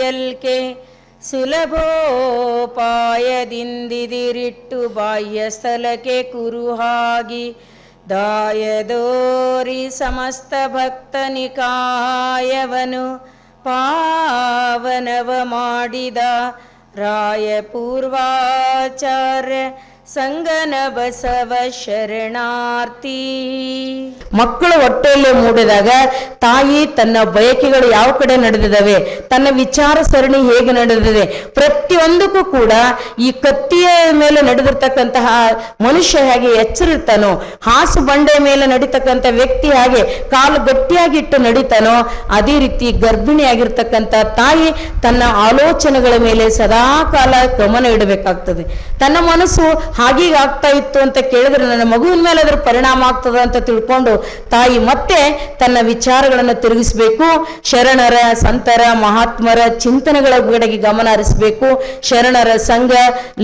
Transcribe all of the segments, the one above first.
ಪಡೆಯಲ್ಕೆ ಸುಲಭೋಪಾಯದಿಂದಿರಿಟ್ಟು ಬಾಹ್ಯ ಸ್ಥಳಕ್ಕೆ ಕುರುಹಾಗಿ ದಾಯದೋರಿ ಸಮಸ್ತ ಭಕ್ತ ನಿಕಾಯವನು ಪಾವನವ ಮಾಡಿದ ರಾಯ ಪೂರ್ವಾಚಾರ್ಯ ಸಂಗನ ಬಸವ ಶರಣಾರ್ಥಿ. ಮಕ್ಕಳು ಹೊಟ್ಟೆಯಲ್ಲಿ ಮೂಡಿದಾಗ ತಾಯಿ ತನ್ನ ಬಯಕೆಗಳು ಯಾವ ಕಡೆ ನಡೆದಿದ್ದಾವೆ, ತನ್ನ ವಿಚಾರ ಸರಣಿ ಹೇಗೆ ನಡೆದಿದೆ, ಪ್ರತಿಯೊಂದಕ್ಕೂ ಕೂಡ ಈ ಕತ್ತಿಯ ಮೇಲೆ ನಡೆದಿರ್ತಕ್ಕಂತಹ ಮನುಷ್ಯ ಹೇಗೆ ಎಚ್ಚರಿರ್ತಾನೋ, ಹಾಸು ಬಂಡೆ ಮೇಲೆ ನಡೀತಕ್ಕಂಥ ವ್ಯಕ್ತಿ ಹಾಗೆ ಕಾಲು ಗಟ್ಟಿಯಾಗಿಟ್ಟು ನಡೀತಾನೋ, ಅದೇ ರೀತಿ ಗರ್ಭಿಣಿಯಾಗಿರ್ತಕ್ಕಂಥ ತಾಯಿ ತನ್ನ ಆಲೋಚನೆಗಳ ಮೇಲೆ ಸದಾ ಕಾಲ ಗಮನ ಇಡಬೇಕಾಗ್ತದೆ. ತನ್ನ ಮನಸ್ಸು ಹಾಗೀಗ ಆಗ್ತಾ ಇತ್ತು ಅಂತ ಕೇಳಿದ್ರೆ ನನ್ನ ಮಗುವಿನ ಮೇಲೆ ಅದರ ಪರಿಣಾಮ ಆಗ್ತದೆ ಅಂತ ತಿಳ್ಕೊಂಡು ತಾಯಿ ಮತ್ತೆ ತನ್ನ ವಿಚಾರಗಳನ್ನು ತಿರುಗಿಸಬೇಕು. ಶರಣರ ಸಂತರ ಮಹಾತ್ಮರ ಚಿಂತನೆಗಳ ಕಡೆಗೆ ಗಮನ ಹರಿಸಬೇಕು. ಶರಣರ ಸಂಘ,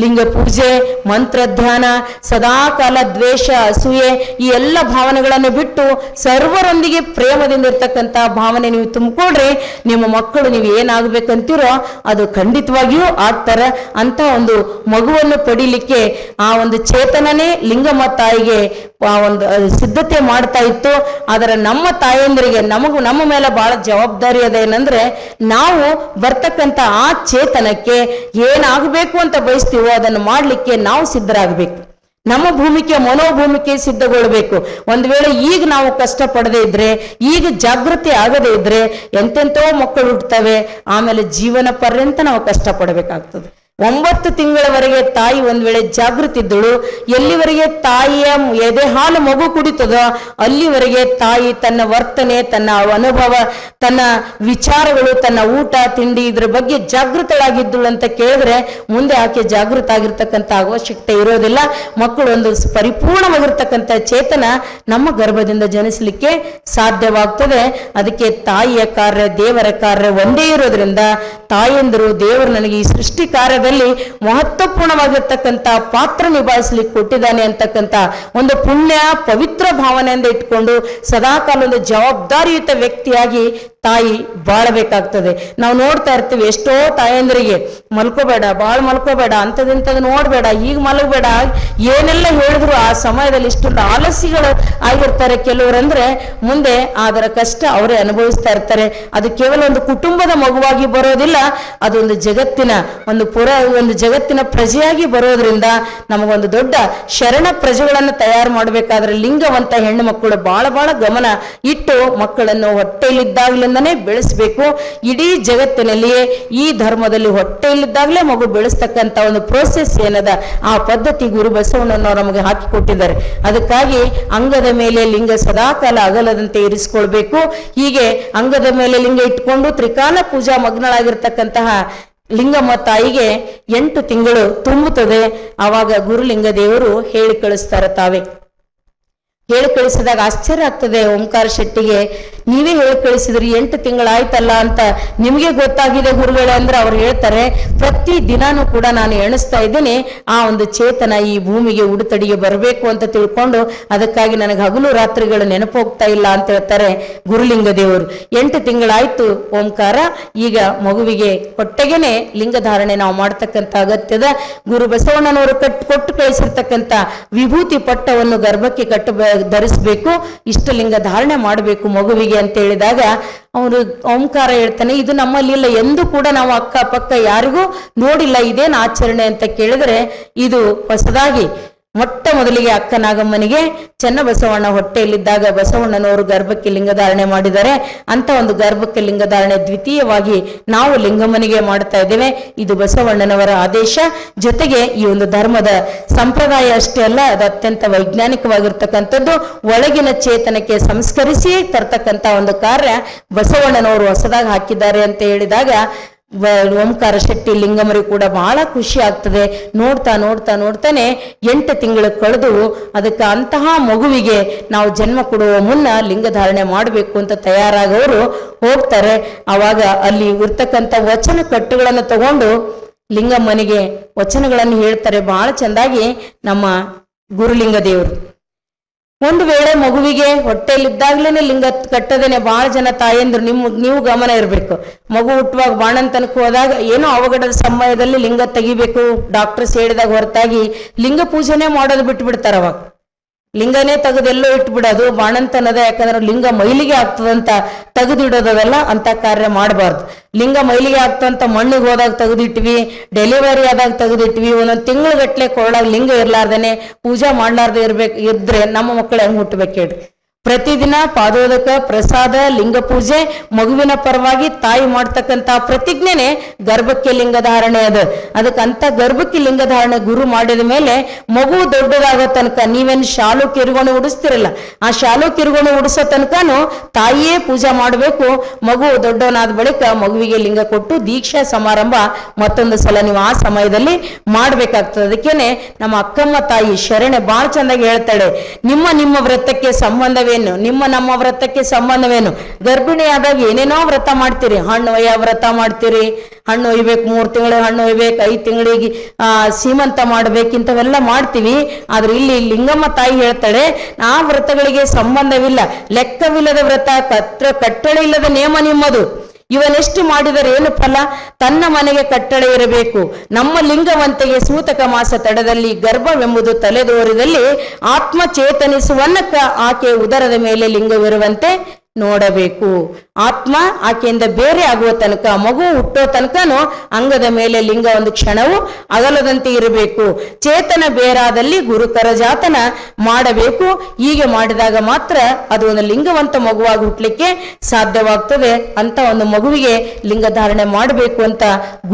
ಲಿಂಗ ಪೂಜೆ, ಮಂತ್ರಧ್ಯಾನ, ಸದಾಕಾಲ ದ್ವೇಷ, ಅಸೂಯೆ ಈ ಎಲ್ಲ ಭಾವನೆಗಳನ್ನು ಬಿಟ್ಟು ಸರ್ವರೊಂದಿಗೆ ಪ್ರೇಮದಿಂದ ಇರ್ತಕ್ಕಂಥ ಭಾವನೆ ನೀವು ತುಂಬಿಕೊಂಡ್ರೆ ನಿಮ್ಮ ಮಕ್ಕಳು ನೀವು ಏನಾಗಬೇಕಂತೀರೋ ಅದು ಖಂಡಿತವಾಗಿಯೂ ಆಗ್ತಾರೆ. ಅಂತ ಒಂದು ಮಗುವನ್ನು ಪಡಿಲಿಕ್ಕೆ ಆ ಒಂದು ಚೇತನನೇ ಲಿಂಗಮ್ಮ ತಾಯಿಗೆ ಒಂದು ಸಿದ್ಧತೆ ಮಾಡ್ತಾ ಇತ್ತು. ಆದರೆ ನಮ್ಮ ತಾಯಂದ್ರಿಗೆ ನಮ್ಮ ಮೇಲೆ ಬಹಳ ಜವಾಬ್ದಾರಿ ಅದೇನಂದ್ರೆ ನಾವು ಬರ್ತಕ್ಕಂಥ ಆ ಚೇತನಕ್ಕೆ ಏನಾಗಬೇಕು ಅಂತ ಬಯಸ್ತೀವೋ ಅದನ್ನು ಮಾಡ್ಲಿಕ್ಕೆ ನಾವು ಸಿದ್ಧರಾಗಬೇಕು. ನಮ್ಮ ಭೂಮಿಕೆ ಮನೋಭೂಮಿಕೆ ಸಿದ್ಧಗೊಳ್ಬೇಕು. ಒಂದು ವೇಳೆ ಈಗ ನಾವು ಕಷ್ಟ ಪಡದೇ ಇದ್ರೆ, ಈಗ ಜಾಗೃತಿ ಆಗದೇ ಇದ್ರೆ ಎಂತೆಂತೋ ಮಕ್ಕಳು ಹುಟ್ಟುತ್ತವೆ. ಆಮೇಲೆ ಜೀವನ ಪರ್ಯಂತ ನಾವು ಕಷ್ಟ ಪಡಬೇಕಾಗ್ತದೆ. 9 ತಿಂಗಳವರೆಗೆ ತಾಯಿ ಒಂದ್ ವೇಳೆ ಜಾಗೃತಿ ಇದ್ದಳು, ಎಲ್ಲಿವರೆಗೆ ತಾಯಿಯ ಎದೆ ಹಾಲು ಮಗು ಕುಡಿತದೋ ಅಲ್ಲಿವರೆಗೆ ತಾಯಿ ತನ್ನ ವರ್ತನೆ, ತನ್ನ ಅನುಭವ, ತನ್ನ ವಿಚಾರಗಳು, ತನ್ನ ಊಟ ತಿಂಡಿ ಇದ್ರ ಬಗ್ಗೆ ಜಾಗೃತಳಾಗಿದ್ದಳು ಅಂತ ಕೇಳಿದ್ರೆ ಮುಂದೆ ಆಕೆ ಜಾಗೃತ ಆಗಿರ್ತಕ್ಕಂಥ ಅವಶ್ಯಕತೆ ಇರೋದಿಲ್ಲ. ಮಕ್ಕಳು ಒಂದು ಪರಿಪೂರ್ಣವಾಗಿರ್ತಕ್ಕಂಥ ಚೇತನ ನಮ್ಮ ಗರ್ಭದಿಂದ ಜನಿಸಲಿಕ್ಕೆ ಸಾಧ್ಯವಾಗ್ತದೆ. ಅದಕ್ಕೆ ತಾಯಿಯ ಕಾರ್ಯ ದೇವರ ಕಾರ್ಯ ಒಂದೇ ಇರೋದ್ರಿಂದ ತಾಯಂದರು ದೇವರು ನನಗೆ ಈ ಸೃಷ್ಟಿ ಕಾರ್ಯ ಮಹತ್ವಪೂರ್ಣವಾಗಿರ್ತಕ್ಕಂಥ ಪಾತ್ರ ನಿಭಾಯಿಸಲಿಕ್ಕೆ ಕೊಟ್ಟಿದ್ದಾನೆ ಅಂತಕ್ಕಂಥ ಒಂದು ಪುಣ್ಯ ಪವಿತ್ರ ಭಾವನೆಯಿಂದ ಇಟ್ಕೊಂಡು ಸದಾಕಾಲ ಒಂದು ಜವಾಬ್ದಾರಿಯುತ ವ್ಯಕ್ತಿಯಾಗಿ ತಾಯಿ ಬಾಳಬೇಕಾಗ್ತದೆ. ನಾವು ನೋಡ್ತಾ ಇರ್ತೀವಿ ಎಷ್ಟೋ ತಾಯಂದ್ರಿಗೆ ಮಲ್ಕೋಬೇಡ, ಬಾಳ್ ಮಲ್ಕೋಬೇಡ, ಅಂಥದಿಂಥದ್ದು ನೋಡ್ಬೇಡ, ಈಗ ಮಲಗಬೇಡ, ಏನೆಲ್ಲ ಹೇಳಿದ್ರು ಆ ಸಮಯದಲ್ಲಿ ಇಷ್ಟೊಂದು ಆಲಸ್ಯಗಳು ಆಗಿರ್ತಾರೆ ಕೆಲವರಂದ್ರೆ ಮುಂದೆ ಅದರ ಕಷ್ಟ ಅವರೇ ಅನುಭವಿಸ್ತಾ ಇರ್ತಾರೆ. ಅದು ಕೇವಲ ಒಂದು ಕುಟುಂಬದ ಮಗುವಾಗಿ ಬರೋದಿಲ್ಲ, ಅದೊಂದು ಜಗತ್ತಿನ ಒಂದು ಜಗತ್ತಿನ ಪ್ರಜೆಯಾಗಿ ಬರೋದ್ರಿಂದ ನಮಗೊಂದು ದೊಡ್ಡ ಶರಣ ಪ್ರಜೆಗಳನ್ನು ತಯಾರು ಮಾಡಬೇಕಾದ್ರೆ ಲಿಂಗವಂತ ಹೆಣ್ಣು ಮಕ್ಕಳು ಬಹಳ ಗಮನ ಇಟ್ಟು ಮಕ್ಕಳನ್ನು ಹೊಟ್ಟೆಯಲ್ಲಿದ್ದಾಗಲಿಂದನೇ ಬೆಳೆಸಬೇಕು. ಇಡೀ ಜಗತ್ತಿನಲ್ಲಿಯೇ ಈ ಧರ್ಮದಲ್ಲಿ ಹೊಟ್ಟೆಯಲ್ಲಿದ್ದಾಗಲೇ ಮಗು ಬೆಳೆಸ್ತಕ್ಕಂಥ ಒಂದು ಪ್ರೋಸೆಸ್ ಏನದ ಆ ಪದ್ಧತಿ ಗುರು ಬಸವಣ್ಣನವರು ನಮಗೆ ಹಾಕಿಕೊಟ್ಟಿದ್ದಾರೆ. ಅದಕ್ಕಾಗಿ ಅಂಗದ ಮೇಲೆ ಲಿಂಗ ಸದಾಕಾಲ ಅಗಲದಂತೆ ಇರಿಸಿಕೊಳ್ಬೇಕು. ಹೀಗೆ ಅಂಗದ ಮೇಲೆ ಲಿಂಗ ಇಟ್ಕೊಂಡು ತ್ರಿಕಾಲ ಪೂಜಾ ಮಗ್ನಳಾಗಿರ್ತಕ್ಕಂತಹ ಲಿಂಗಮ್ಮ ತಾಯಿಗೆ 8 ತಿಂಗಳು ತುಂಬುತ್ತದೆ. ಆವಾಗ ಗುರುಲಿಂಗ ದೇವರು ಹೇಳಿ ಕಳಿಸ್ತಾರೆ. ತಾವೇ ಹೇಳಿ ಕಳಿಸಿದಾಗ ಆಶ್ಚರ್ಯ ಆಗ್ತದೆ ಓಂಕಾರ ಶೆಟ್ಟಿಗೆ, ನೀವೇ ಹೇಳಿ ಕಳಿಸಿದ್ರಿ 8 ತಿಂಗಳಾಯ್ತಲ್ಲ ಅಂತ ನಿಮಗೆ ಗೊತ್ತಾಗಿದೆ ಗುರುಗಳೇ ಅಂದ್ರೆ ಅವ್ರು ಹೇಳ್ತಾರೆ, ಪ್ರತಿ ದಿನಾನು ಕೂಡ ನಾನು ಎಣಿಸ್ತಾ ಇದ್ದೀನಿ ಆ ಒಂದು ಚೇತನ ಈ ಭೂಮಿಗೆ ಉಡುತಡಿಗೆ ಬರಬೇಕು ಅಂತ ತಿಳ್ಕೊಂಡು, ಅದಕ್ಕಾಗಿ ನನಗೆ ಹಗಲು ರಾತ್ರಿಗಳು ನೆನಪೋಗ್ತಾ ಇಲ್ಲ ಅಂತ ಹೇಳ್ತಾರೆ ಗುರುಲಿಂಗ ದೇವರು. 8 ತಿಂಗಳಾಯ್ತು ಓಂಕಾರ, ಈಗ ಮಗುವಿಗೆ ಹೊಟ್ಟೆಗೆನೆ ಲಿಂಗಧಾರಣೆ ನಾವು ಮಾಡ್ತಕ್ಕಂಥ ಅಗತ್ಯದ. ಗುರು ಬಸವಣ್ಣನವರು ಕೊಟ್ಟು ಕಳಿಸಿರ್ತಕ್ಕಂಥ ವಿಭೂತಿ ಪಟ್ಟವನ್ನು ಗರ್ಭಕ್ಕೆ ಧರಿಸಬೇಕು, ಇಷ್ಟಲಿಂಗ ಧಾರಣೆ ಮಾಡಬೇಕು ಮಗುವಿಗೆ ಅಂತ ಹೇಳಿದಾಗ ಅವನು ಓಂಕಾರ ಹೇಳ್ತಾನೆ, ಇದು ನಮ್ಮಲ್ಲಿ ಇಲ್ಲ, ಎಂದು ಕೂಡ ನಾವು ಅಕ್ಕಪಕ್ಕ ಯಾರಿಗೂ ನೋಡಿಲ್ಲ, ಇದೇನು ಆಚರಣೆ ಅಂತ ಕೇಳಿದ್ರೆ ಇದು ಹೊಸದಾಗಿ ಮೊಟ್ಟ ಮೊದಲಿಗೆ ಅಕ್ಕ ನಾಗಮ್ಮನಿಗೆ ಚನ್ನಬಸವಣ್ಣ ಹೊಟ್ಟೆಯಲ್ಲಿದ್ದಾಗ ಬಸವಣ್ಣನವರು ಗರ್ಭಕ್ಕೆ ಲಿಂಗಧಾರಣೆ ಮಾಡಿದ್ದಾರೆ. ಅಂತ ಒಂದು ಗರ್ಭಕ್ಕೆ ಲಿಂಗಧಾರಣೆ ದ್ವಿತೀಯವಾಗಿ ನಾವು ಲಿಂಗಮ್ಮನಿಗೆ ಮಾಡ್ತಾ ಇದ್ದೇವೆ. ಇದು ಬಸವಣ್ಣನವರ ಆದೇಶ. ಜೊತೆಗೆ ಈ ಒಂದು ಧರ್ಮದ ಸಂಪ್ರದಾಯ ಅಷ್ಟೇ ಅಲ್ಲ, ಅದು ಅತ್ಯಂತ ವೈಜ್ಞಾನಿಕವಾಗಿರ್ತಕ್ಕಂಥದ್ದು. ಒಳಗಿನ ಚೇತನಕ್ಕೆ ಸಂಸ್ಕರಿಸಿ ತರ್ತಕ್ಕಂಥ ಒಂದು ಕಾರ್ಯ ಬಸವಣ್ಣನವರು ಹೊಸದಾಗಿ ಹಾಕಿದ್ದಾರೆ ಅಂತ ಹೇಳಿದಾಗ ಓಂಕಾರ ಶೆಟ್ಟಿ ಲಿಂಗಮರಿಗೆ ಕೂಡ ಬಹಳ ಖುಷಿ ಆಗ್ತದೆ. ನೋಡ್ತಾನೆ 8 ತಿಂಗಳು ಕಳೆದು ಅದಕ್ಕೆ ಅಂತಹ ಮಗುವಿಗೆ ನಾವು ಜನ್ಮ ಕೊಡುವ ಮುನ್ನ ಲಿಂಗಧಾರಣೆ ಮಾಡಬೇಕು ಅಂತ ತಯಾರಾಗವರು ಹೋಗ್ತಾರೆ. ಆವಾಗ ಅಲ್ಲಿ ಇರ್ತಕ್ಕಂಥ ವಚನ ಕಟ್ಟುಗಳನ್ನು ತಗೊಂಡು ಲಿಂಗಮ್ಮನಿಗೆ ವಚನಗಳನ್ನು ಹೇಳ್ತಾರೆ ಬಹಳ ಚೆಂದಾಗಿ ನಮ್ಮ ಗುರುಲಿಂಗ ದೇವರು. ಒಂದು ವೇಳೆ ಮಗುವಿಗೆ ಹೊಟ್ಟೆಲಿದ್ದಾಗ್ಲೇನೆ ಲಿಂಗ ಕಟ್ಟದೇನೆ ಬಹಳ ಜನ ತಾಯಂದ್ರು ನೀವು ಗಮನ ಇರಬೇಕು. ಮಗು ಹುಟ್ಟುವಾಗ ಬಾಣಂತನಕ್ಕೆ ಹೋದಾಗ ಏನೋ ಅವಘಡದ ಸಮಯದಲ್ಲಿ ಲಿಂಗ ತೆಗಿಬೇಕು ಡಾಕ್ಟರ್ಸ್ ಹೇಳಿದಾಗ ಹೊರತಾಗಿ ಲಿಂಗ ಪೂಜೆನೇ ಮಾಡೋದು ಬಿಟ್ಟು ಬಿಡ್ತಾರ. ಅವಾಗ ಲಿಂಗನೇ ತೆಗೆದೆಲ್ಲೋ ಇಟ್ಬಿಡೋದು ಬಾಣಂತನದ, ಯಾಕಂದ್ರೆ ಲಿಂಗ ಮೈಲಿಗೆ ಆಗ್ತದಂತ ತೆಗೆದಿಡೋದವೆಲ್ಲ ಅಂತ ಕಾರ್ಯ ಮಾಡಬಾರ್ದು. ಲಿಂಗ ಮೈಲಿಗೆ ಆಗ್ತಂತ ಮಣ್ಣಿಗೆ ಹೋದಾಗ ತೆಗೆದಿಟ್ವಿ, ಡೆಲಿವರಿ ಆದಾಗ ತೆಗೆದಿಟ್ವಿ, ಒಂದೊಂದು ತಿಂಗಳಗಟ್ಲೆ ಕೊಳ್ಳಾಗ ಲಿಂಗ ಇರ್ಲಾರ್ದೇನೆ ಪೂಜಾ ಮಾಡ್ಲಾರ್ದೆ ಇದ್ರೆ ನಮ್ಮ ಮಕ್ಕಳು ಹೆಂಗ್ ಹುಟ್ಟಬೇಕು ಹೇಳ್ರಿ. ಪ್ರತಿದಿನ ಪಾದೋದಕ ಪ್ರಸಾದ ಲಿಂಗ ಪೂಜೆ ಮಗುವಿನ ಪರವಾಗಿ ತಾಯಿ ಮಾಡ್ತಕ್ಕಂಥ ಪ್ರತಿಜ್ಞೆನೆ ಗರ್ಭಕ್ಕೆ ಲಿಂಗಧಾರಣೆ ಅದು. ಅದಕ್ಕಂತ ಗರ್ಭಕ್ಕೆ ಲಿಂಗಧಾರಣೆ ಗುರು ಮಾಡಿದ ಮೇಲೆ ಮಗು ದೊಡ್ಡದಾಗೋ ತನಕ ನೀವೇನು ಶಾಲು ಕಿರುಗೋಣಿ ಉಡಿಸ್ತಿರಲ್ಲ, ಆ ಶಾಲು ಕಿರುಗೋಣಿ ಉಡಿಸೋ ತನಕನೂ ತಾಯಿಯೇ ಪೂಜೆ ಮಾಡಬೇಕು. ಮಗು ದೊಡ್ಡವನಾದ ಬಳಿಕ ಮಗುವಿಗೆ ಲಿಂಗ ಕೊಟ್ಟು ದೀಕ್ಷಾ ಸಮಾರಂಭ ಮತ್ತೊಂದು ಸಲ ನೀವು ಆ ಸಮಯದಲ್ಲಿ ಮಾಡ್ಬೇಕಾಗ್ತದೆ. ಅದಕ್ಕೇನೆ ನಮ್ಮ ಅಕ್ಕಮ್ಮ ತಾಯಿ ಶರಣೆ ಬಹಳ ಚಂದಾಗಿ ಹೇಳ್ತಾಳೆ, ನಿಮ್ಮ ವ್ರತಕ್ಕೆ ಸಂಬಂಧವೇ, ನಮ್ಮ ವ್ರತಕ್ಕೆ ಸಂಬಂಧವೇನು? ಗರ್ಭಿಣಿ ಆದಾಗ ಏನೇನೋ ವ್ರತ ಮಾಡ್ತೀರಿ, ಹಣ್ಣು ಒಯ್ಯ ವ್ರತ ಮಾಡ್ತೀರಿ, ಹಣ್ಣು ಒಯ್ಬೇಕು, 3 ತಿಂಗಳು ಹಣ್ಣು ಒಯ್ಬೇಕು, 5 ತಿಂಗಳಿಗೆ ಸೀಮಂತ ಮಾಡ್ಬೇಕಿಂತವೆಲ್ಲ ಮಾಡ್ತೀವಿ. ಆದ್ರೆ ಇಲ್ಲಿ ಲಿಂಗಮ್ಮ ತಾಯಿ ಹೇಳ್ತಾಳೆ, ಆ ವ್ರತಗಳಿಗೆ ಸಂಬಂಧವಿಲ್ಲ, ಲೆಕ್ಕವಿಲ್ಲದ ವ್ರತ, ಕಟ್ಟಳೆ ಇಲ್ಲದ ನೇಮ ನಿಮ್ಮದು. ಇವನೆಷ್ಟು ಮಾಡಿದರೆ ಏನು ಫಲ? ತನ್ನ ಮನೆಗೆ ಕಟ್ಟಳೆ ಇರಬೇಕು. ನಮ್ಮ ಲಿಂಗವಂತೆಗೆ ಸೂತಕ ಮಾಸ ತಡದಲ್ಲಿ ಗರ್ಭವೆಂಬುದು ತಲೆದೋರಿದಲ್ಲಿ ಆತ್ಮ ಚೇತನಿಸುವನ್ನಕ್ಕ ಆಕೆ ಉದರದ ಮೇಲೆ ಲಿಂಗವಿರುವಂತೆ ನೋಡಬೇಕು. ಆತ್ಮ ಆಕೆಯಿಂದ ಬೇರೆ ಆಗುವ ತನಕ, ಮಗು ಹುಟ್ಟೋ ತನಕನೂ ಅಂಗದ ಮೇಲೆ ಲಿಂಗ ಒಂದು ಕ್ಷಣವು ಅಗಲದಂತೆ ಇರಬೇಕು. ಚೇತನ ಬೇರಾದಲ್ಲಿ ಗುರುಕರ ಜಾತನ ಮಾಡಬೇಕು. ಹೀಗೆ ಮಾಡಿದಾಗ ಮಾತ್ರ ಅದು ಒಂದು ಲಿಂಗವಂತ ಮಗುವಾಗಿ ಹುಟ್ಟಲಿಕ್ಕೆ ಸಾಧ್ಯವಾಗ್ತದೆ. ಅಂತ ಒಂದು ಮಗುವಿಗೆ ಲಿಂಗಧಾರಣೆ ಮಾಡಬೇಕು ಅಂತ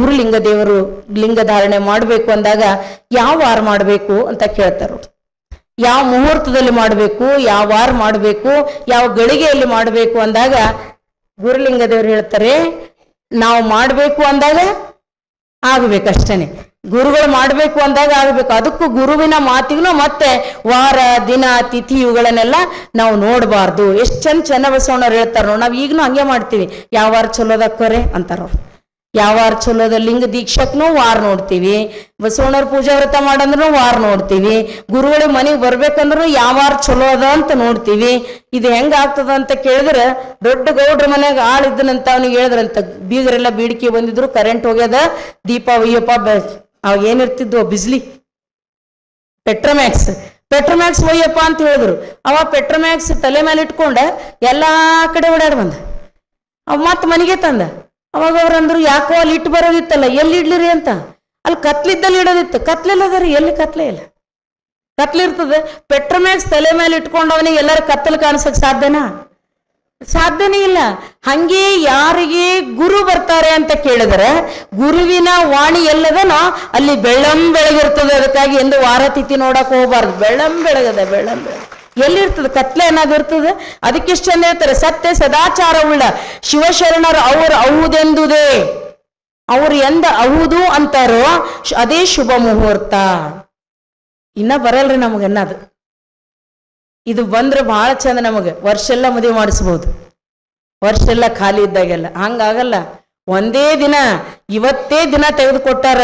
ಗುರುಲಿಂಗ ದೇವರು ಲಿಂಗಧಾರಣೆ ಮಾಡಬೇಕು ಅಂದಾಗ ಯಾವ ವಾರ ಮಾಡಬೇಕು ಅಂತ ಕೇಳ್ತಾರ. ಯಾವ ಮುಹೂರ್ತದಲ್ಲಿ ಮಾಡಬೇಕು, ಯಾವ ವಾರ ಮಾಡಬೇಕು, ಯಾವ ಗಳಿಗೆಯಲ್ಲಿ ಮಾಡಬೇಕು ಅಂದಾಗ ಗುರುಲಿಂಗ ದೇವರು ಹೇಳ್ತಾರೆ, ನಾವು ಮಾಡಬೇಕು ಅಂದಾಗ ಆಗ್ಬೇಕಷ್ಟೇನೆ. ಗುರುಗಳು ಮಾಡಬೇಕು ಅಂದಾಗ ಆಗ್ಬೇಕು. ಅದಕ್ಕೂ ಗುರುವಿನ ಮಾತಿಗೂ ಮತ್ತೆ ವಾರ ದಿನ ತಿಥಿ ಇವುಗಳನ್ನೆಲ್ಲ ನಾವು ನೋಡಬಾರ್ದು. ಎಷ್ಟು ಚನ್ನಬಸವಣ್ಣವ್ರು ಹೇಳ್ತಾರ, ನಾವು ಈಗಲೂ ಹಂಗೆ ಮಾಡ್ತೀವಿ. ಯಾವ ವಾರ ಚಲೋದಕ್ಕರೆ ಅಂತಾರ. ಯಾವ ವಾರ ಚಲೋದ ಲಿಂಗ ದೀಕ್ಷಕ್ನೂ ವಾರ ನೋಡ್ತೀವಿ, ಬಸವಣ್ಣವ್ರ ಪೂಜಾ ವ್ರತ ಮಾಡಂದ್ರೂ ವಾರ ನೋಡ್ತೀವಿ, ಗುರುಗಳಿಗೆ ಮನೆಗೆ ಬರ್ಬೇಕಂದ್ರೂ ಯಾವ ವಾರ ಚಲೋ ಅದ ಅಂತ ನೋಡ್ತೀವಿ. ಇದು ಹೆಂಗ ಆಗ್ತದ ಅಂತ ಕೇಳಿದ್ರೆ, ದೊಡ್ಡ ಗೌಡ್ರ ಮನೆಯಾಗ ಆಳಿದ್ದನಂತ ಅವ್ನಿಗೆ ಹೇಳಿದ್ರಂತ, ಬೀಗರೆಲ್ಲ ಬೇಡಿಕೆ ಬಂದಿದ್ರು, ಕರೆಂಟ್ ಹೋಗ್ಯದ, ದೀಪ ಒಯ್ಯಪ್ಪ, ಅವಾಗ ಏನಿರ್ತಿದ್ವು ಬಿಜ್ಲಿ ಪೆಟ್ರೋಮ್ಯಾಕ್ಸ್ ಒಯ್ಯಪ್ಪ ಅಂತ ಹೇಳಿದ್ರು. ಅವ ಪೆಟ್ರೋಮ್ಯಾಕ್ಸ್ ತಲೆ ಮೇಲೆ ಇಟ್ಕೊಂಡ ಎಲ್ಲಾ ಕಡೆ ಓಡಾಡ್ ಬಂದ. ಅವ ಮತ್ ಮನೆಗೆ ತಂದ. ಅವಾಗ ಅವ್ರಂದ್ರು, ಯಾಕೋ ಅಲ್ಲಿ ಇಟ್ಟು ಬರೋದಿತ್ತಲ್ಲ, ಎಲ್ಲಿ ಇಡ್ಲಿರಿ ಅಂತ. ಅಲ್ಲಿ ಕತ್ಲಿದ್ದಲ್ಲಿ ಇಡೋದಿತ್ತು, ಕತ್ಲೆಲ್ಲದರಿ, ಎಲ್ಲಿ ಕತ್ಲೆ ಇಲ್ಲ. ಕತ್ಲಿರ್ತದೆ. ಪೆಟ್ರೋಮ್ಯಾಕ್ಸ್ ತಲೆ ಮೇಲೆ ಇಟ್ಕೊಂಡವನಿಗೆ ಎಲ್ಲರೂ ಕತ್ತಲು ಕಾಣಿಸಕ್ ಸಾಧ್ಯನೇ ಇಲ್ಲ. ಹಂಗೆ ಯಾರಿಗೆ ಗುರು ಬರ್ತಾರೆ ಅಂತ ಕೇಳಿದ್ರೆ, ಗುರುವಿನ ವಾಣಿ ಎಲ್ಲದನೋ ಅಲ್ಲಿ ಬೆಳಗಿರ್ತದೆ. ಅದಕ್ಕಾಗಿ ಎಂದು ವಾರ ತಿಥಿ ನೋಡಕ್ ಹೋಗ್ಬಾರ್ದು. ಬೆಳಗದ ಎಲ್ಲಿರ್ತದೆ? ಕತ್ಲೆ ಏನಾದ್ರು ಇರ್ತದೆ. ಅದಕ್ಕಿಷ್ಟು ಚಂದ ಹೇಳ್ತಾರೆ, ಸತ್ಯ ಸದಾಚಾರ ಉಳ್ಳ ಶಿವಶರಣರು ಅವರು ಅಹುದೆಂದುದೇ. ಅವ್ರು ಎಂದ ಅಹುದು ಅಂತಾರೋ ಅದೇ ಶುಭ ಮುಹೂರ್ತ. ಇನ್ನ ಬರಲ್ರಿ ನಮಗನ್ನದು. ಇದು ಬಂದ್ರೆ ಬಹಳ ಚಂದ. ನಮಗೆ ವರ್ಷ ಎಲ್ಲ ಮದುವೆ ಮಾಡಿಸ್ಬೋದು, ವರ್ಷ ಎಲ್ಲ ಖಾಲಿ ಇದ್ದಾಗೆಲ್ಲ. ಹಂಗಾಗಲ್ಲ. ಒಂದೇ ದಿನ, ಇವತ್ತೇ ದಿನ ತೆಗೆದುಕೊಟ್ಟಾರ.